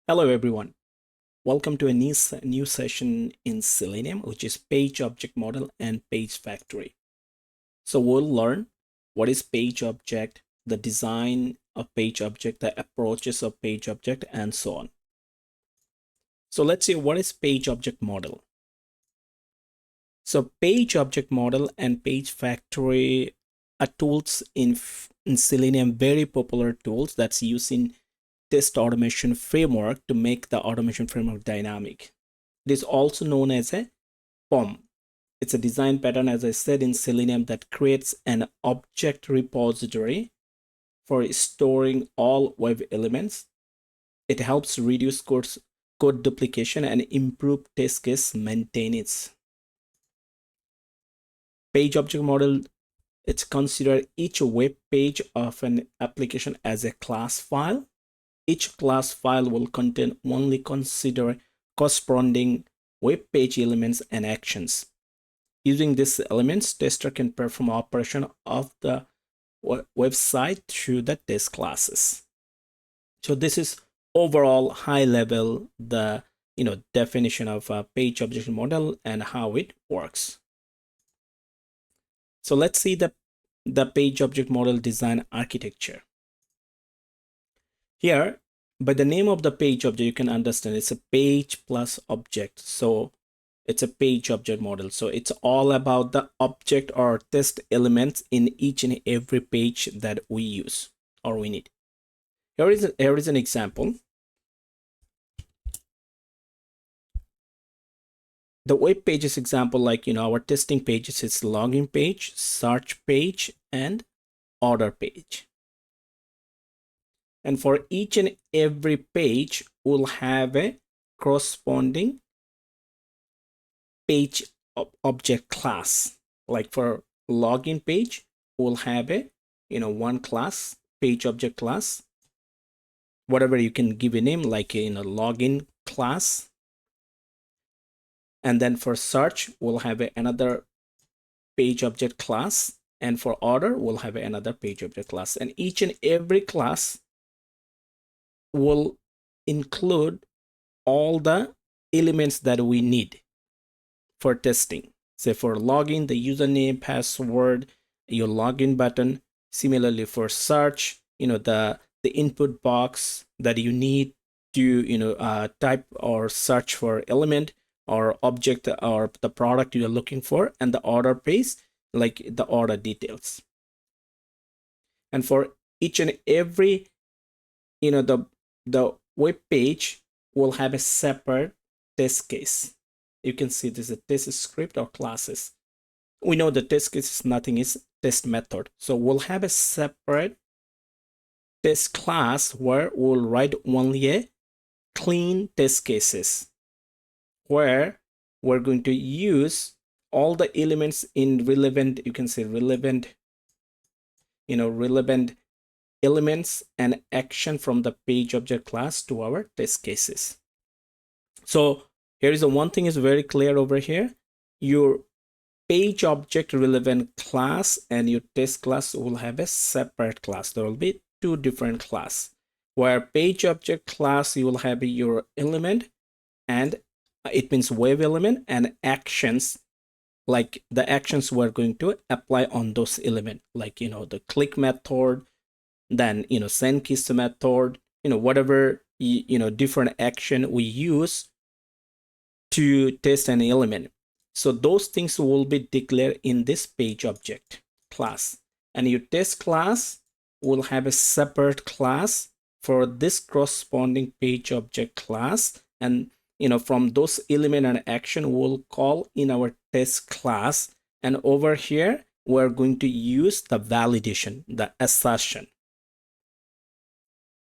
Hello everyone, welcome to a new session in Selenium, which is Page Object Model and PageFactory. So we'll learn what is Page Object, the design of Page Object, the approaches of Page Object, and so on. So let's see, what is Page Object Model? So Page Object Model and PageFactory are tools in Selenium, very popular tools that's used in test automation framework to make the automation framework dynamic. It is also known as a POM. It's a design pattern, as I said, in Selenium that creates an object repository for storing all web elements. It helps reduce code duplication and improve test case maintenance. Page object model, it's considered each web page of an application as a class file. Each class file will contain only consider corresponding web page elements and actions. Using these elements, tester can perform operation of the website through the test classes. So this is overall high level the definition of a page object model and how it works. So let's see the page object model design architecture. Here, by the name of the page object, you can understand it's a page plus object. So it's a page object model. So it's all about the object or test elements in each and every page that we use or we need. Here is an example. The web pages example, like our testing pages, is login page, search page, and order page. And for each and every page, we'll have a corresponding page object class. Like for login page, we'll have a one class, page object class. Whatever you can give a name, like login class. And then for search, we'll have another page object class. And for order, we'll have another page object class. And each and every class will include all the elements that we need for testing. Say for login, the username, password, your login button. Similarly for search, the input box that you need to type or search for element or object or the product you're looking for, and the order page, like the order details. And for each and every the web page will have a separate test case. You can see this is a test script or classes. We know the test case is nothing, is test method. So we'll have a separate test class where we'll write only a clean test cases, where we're going to use all the elements in relevant, you can say relevant elements and action from the page object class to our test cases. So here is the one thing is very clear over here. Your page object relevant class and your test class will have a separate class. There will be two different class. Where page object class, you will have your element, and it means web element, and actions, like the actions we're going to apply on those elements, like the click method, then send keys method, whatever different action we use to test an element. So those things will be declared in this page object class, and your test class will have a separate class for this corresponding page object class. And from those element and action we'll call in our test class, and over here we're going to use the validation, the assertion.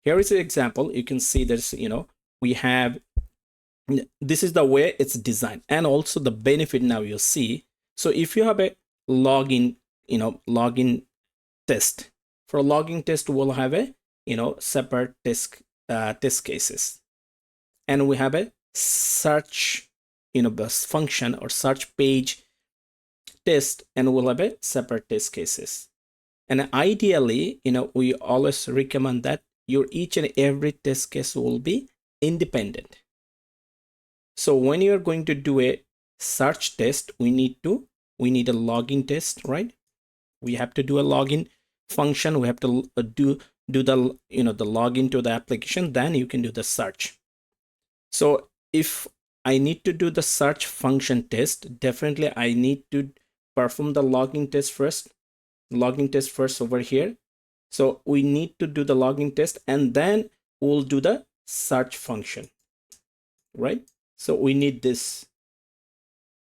Here is an example. You can see there's we have, this is the way it's designed, and also the benefit now you'll see. So if you have a login test, for a login test we'll have a separate test cases, and we have a search function or search page test, and we'll have a separate test cases. And ideally we always recommend that your each and every test case will be independent. So when you're going to do a search test, we need a login test, right? We have to do a login function. We have to do the the login to the application. Then you can do the search. So if I need to do the search function test, definitely I need to perform the login test first over here. So we need to do the login test, and then we'll do the search function, right? So we need this.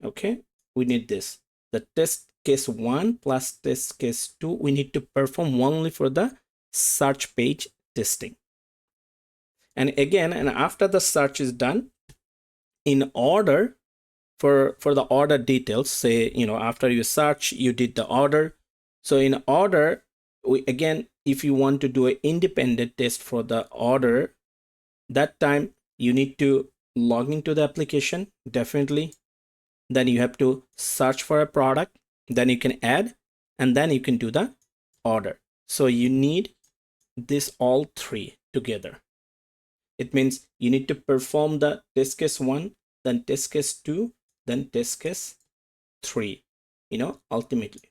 Okay, we need this. The test case 1 plus test case 2, we need to perform only for the search page testing. And again, and after the search is done, in order for the order details, say, after you search, you did the order. So in order, again, if you want to do an independent test for the order, that time you need to log into the application, definitely. Then you have to search for a product, then you can add, and then you can do the order. So you need this all three together. It means you need to perform the test case 1, then test case 2, then test case 3, ultimately.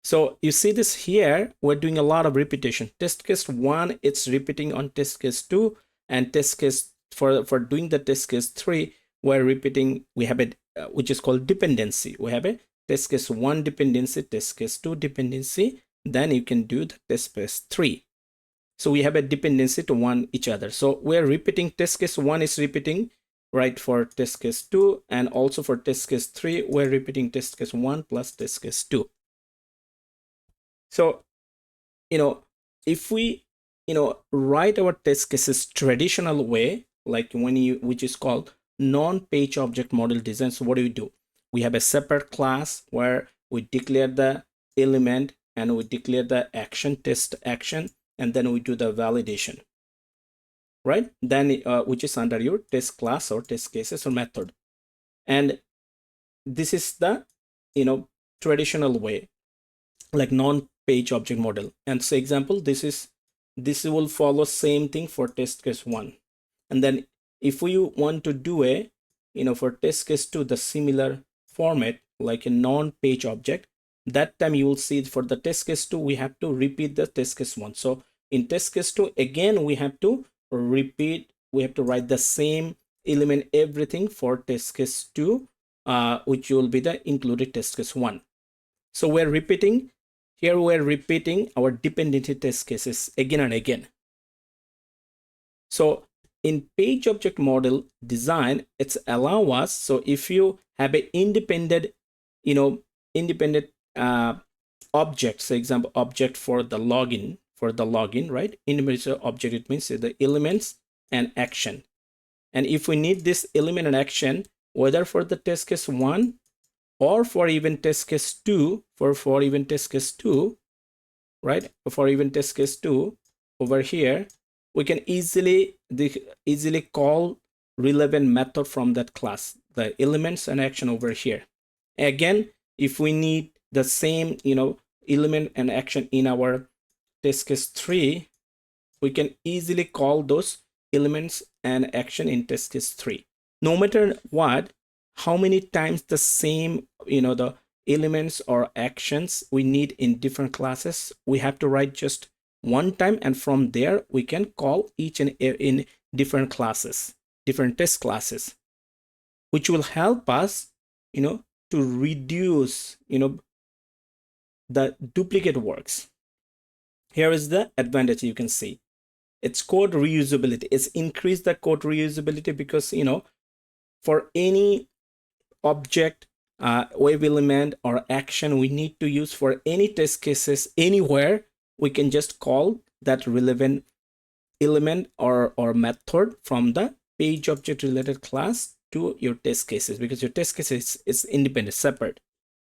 So you see this here, we're doing a lot of repetition. Test case 1, it's repeating on test case 2, and test case for doing the test case 3, we're repeating. We have a which is called dependency. We have a test case 1 dependency, test case 2 dependency, then you can do the test case 3. So we have a dependency to one each other. So we're repeating test case 1 is repeating, right, for test case 2, and also for test case 3, we're repeating test case 1 plus test case 2. So, if we, write our test cases traditional way, like which is called non-page object model design. So what do? We have a separate class where we declare the element and we declare the action, test action, and then we do the validation, right? Then which is under your test class or test cases or method. And this is the traditional way, like non-page object model. And so example, this will follow same thing for test case 1. And then if we want to do a for test case 2 the similar format, like a non-page object, that time you will see for the test case 2 we have to repeat the test case 1. So in test case 2 again we have to repeat, we have to write the same element everything for test case 2, which will be the included test case 1. So we're repeating here, we're repeating our dependency test cases again and again. So in page object model design, it's allow us, so if you have an independent object, for example, object for the login, right? Independent object, it means the elements and action. And if we need this element and action, whether for the test case 1 or for even test case 2, for even test case 2, right? For even test case 2 over here, we can easily call relevant method from that class, the elements and action over here. Again, if we need the same element and action in our test case 3, we can easily call those elements and action in test case 3. No matter what, how many times the same the elements or actions we need in different classes, we have to write just one time, and from there we can call each and in different classes, different test classes, which will help us to reduce the duplicate works. Here is the advantage. You can see it's code reusability. It's increased the code reusability because for any object, wave element or action we need to use for any test cases anywhere, we can just call that relevant element or method from the page object related class to your test cases, because your test cases is independent, separate.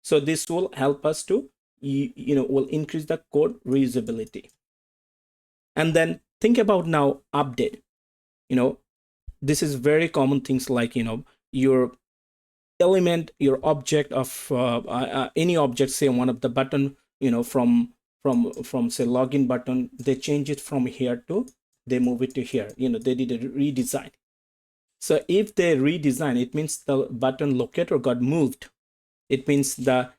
So this will help us to will increase the code reusability. And then think about now update. This is very common things like your element, your object of any object, say one of the button from say login button, they change it from here to they move it to here. They did a redesign. So if they redesign, it means the button locator got moved. It means the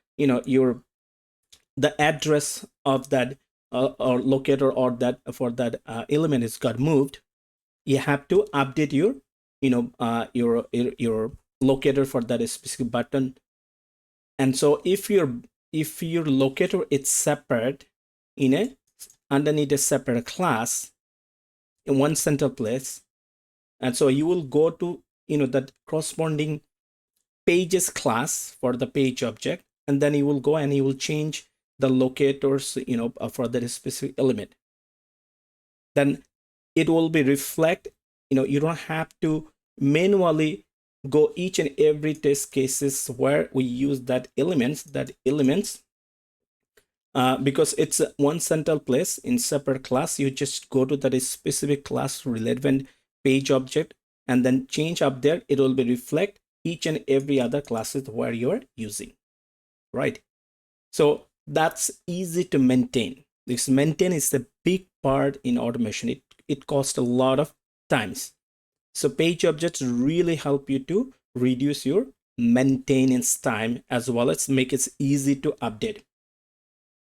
the address of that or locator or that for that element is got moved. You have to update your your locator for that specific button. And so if your locator is separate underneath a separate class in one central place, and so you will go to that corresponding pages class for the page object, and then you will go and you will change the locators for that specific element. Then it will be reflect. You don't have to manually go each and every test cases where we use that elements because it's one central place in separate class. You just go to that specific class relevant page object and then change up there. It will be reflect each and every other classes where you're using, right? So that's easy to maintain. This maintain is a big part in automation. It costs a lot of times. So page objects really help you to reduce your maintenance time as well as make it easy to update.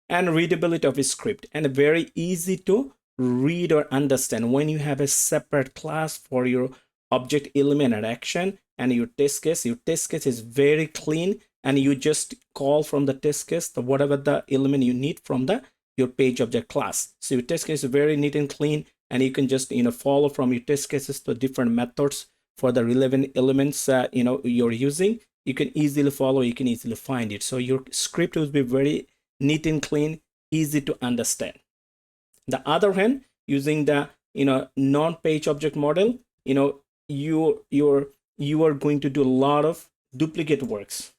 And readability of a script, and very easy to read or understand when you have a separate class for your object element and action and your test case. Your test case is very clean, and you just call from the test case whatever the element you need from your page object class. So your test case is very neat and clean, and you can just follow from your test cases to different methods for the relevant elements you're using. You can easily follow, you can easily find it. So your script will be very neat and clean, easy to understand. The other hand, using the non-page object model, you are going to do a lot of duplicate works,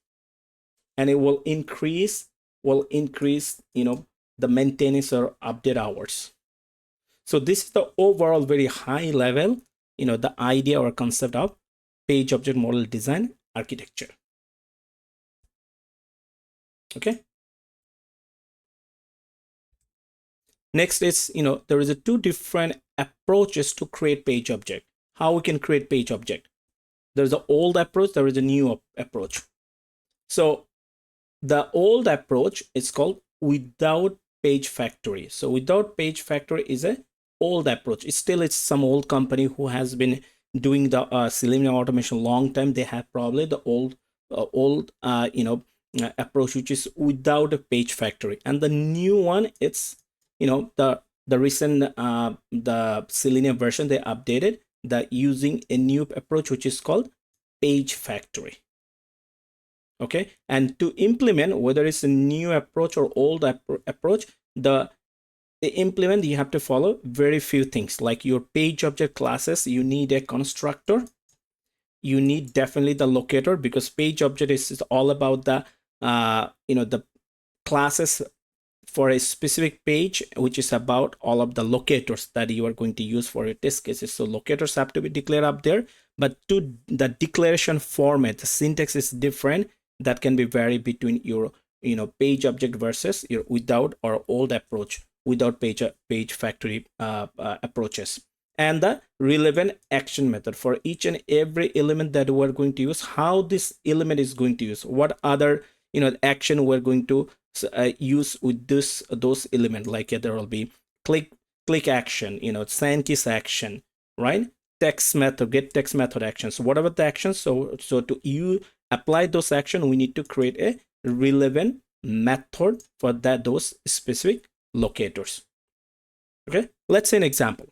and it will increase the maintenance or update hours. So this is the overall very high level the idea or concept of page object model design architecture. Okay. Next is, there is two different approaches to create page object. How we can create page object. There's an old approach, there is a new approach. So the old approach is called without PageFactory. So without PageFactory is a old approach. It's some old company who has been doing the Selenium automation long time. They have probably the old approach, which is without a PageFactory. And the new one, it's the recent the Selenium version, they updated that using a new approach which is called PageFactory. Okay, and to implement whether it's a new approach or old approach, the implement, you have to follow very few things. Like your page object classes, you need a constructor, you need definitely the locator, because page object is all about the the classes for a specific page, which is about all of the locators that you are going to use for your test cases. So locators have to be declared up there, but to the declaration format, the syntax is different. That can be vary between your page object versus your without or old approach, without PageFactory approaches. And the relevant action method for each and every element that we're going to use, how this element is going to use, what other action we're going to use with those elements. Like there will be click action, send keys action, right? Text method, get text method actions, whatever the actions. So to you apply those actions, we need to create a relevant method for those specific locators. Okay, let's say an example.